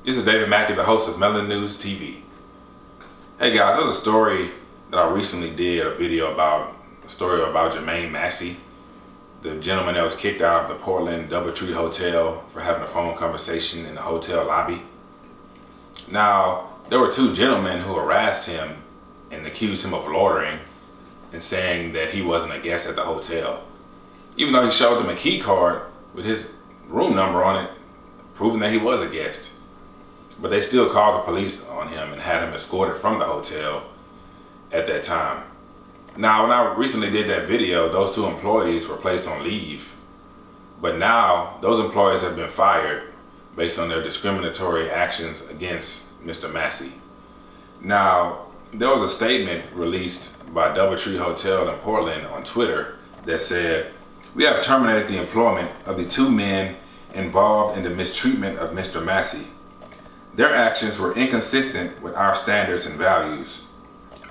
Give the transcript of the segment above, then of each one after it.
This is David Mackey, the host of Melon News TV. Hey guys, there's a story that I recently did a video about, a story about Jermaine Massey, the gentleman that was kicked out of the Portland Doubletree Hotel for having a phone conversation in the hotel lobby. Now, there were two gentlemen who harassed him and accused him of loitering and saying that he wasn't a guest at the hotel, even though he showed them a key card with his room number on it, proving that he was a guest. But they still called the police on him and had him escorted from the hotel at that time. Now, when I recently did that video, those two employees were placed on leave. But now, those employees have been fired based on their discriminatory actions against Mr. Massey. Now, there was a statement released by Doubletree Hotel in Portland on Twitter that said, "We have terminated the employment of the two men involved in the mistreatment of Mr. Massey. Their actions were inconsistent with our standards and values.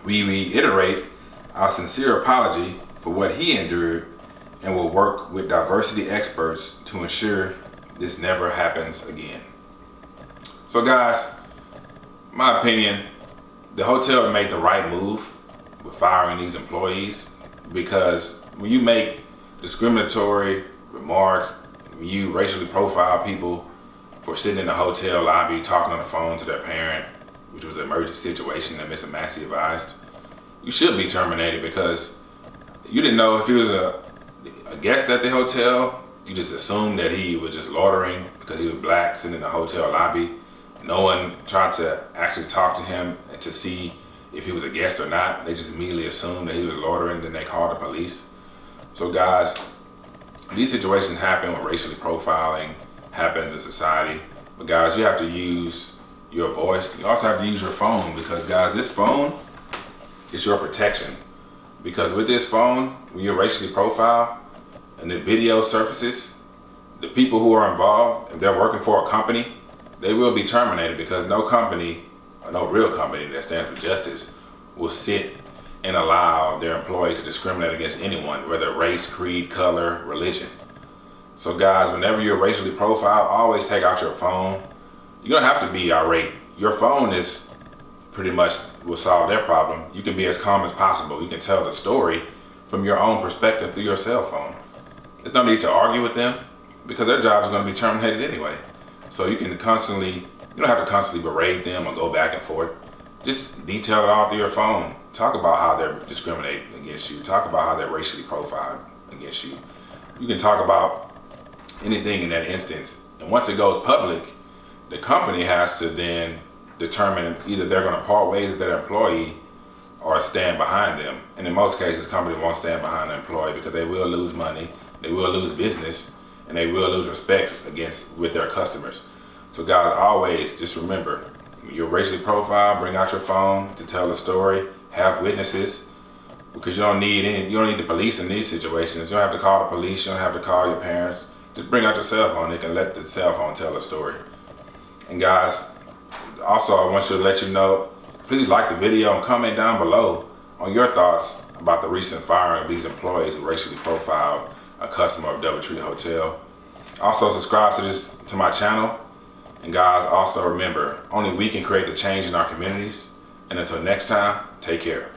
We reiterate our sincere apology for what he endured and will work with diversity experts to ensure this never happens again." So guys, my opinion, the hotel made the right move with firing these employees, because when you make discriminatory remarks, when you racially profile people for sitting in the hotel lobby talking on the phone to their parent, which was an emergency situation that Mr. Massey advised, you should be terminated, because you didn't know if he was a guest at the hotel. You just assumed that he was just loitering because he was black sitting in the hotel lobby. No one tried to actually talk to him and to see if he was a guest or not. They just immediately assumed that he was loitering, then they called the police. So guys, these situations happen when racially profiling happens in society. But guys, you have to use your voice. You also have to use your phone, because guys, this phone is your protection. Because with this phone, when you're racially profiled and the video surfaces, the people who are involved, if they're working for a company, they will be terminated, because no company, or no real company that stands for justice, will sit and allow their employee to discriminate against anyone, whether race, creed, color, religion. So guys, whenever you're racially profiled, always take out your phone. You don't have to be irate. Your phone is pretty much will solve their problem. You can be as calm as possible. You can tell the story from your own perspective through your cell phone. There's no need to argue with them, because their job is going to be terminated anyway. So you don't have to constantly berate them or go back and forth. Just detail it all through your phone. Talk about how they're discriminating against you. Talk about how they're racially profiled against you. You can talk about anything in that instance. And once it goes public, the company has to then determine either they're going to part ways with their employee or stand behind them. And in most cases, the company won't stand behind the employee, because they will lose money, they will lose business, and they will lose respect with their customers. So guys, always just remember, you're racially profiled, bring out your phone to tell the story, have witnesses, because you don't need the police in these situations. You don't have to call the police, you don't have to call your parents. Just bring out your cell phone. They can let the cell phone tell a story. And guys, also I want to let you know, please like the video and comment down below on your thoughts about the recent firing of these employees who racially profiled a customer of Doubletree Hotel. Also subscribe to my channel. And guys, also remember, only we can create the change in our communities. And until next time, take care.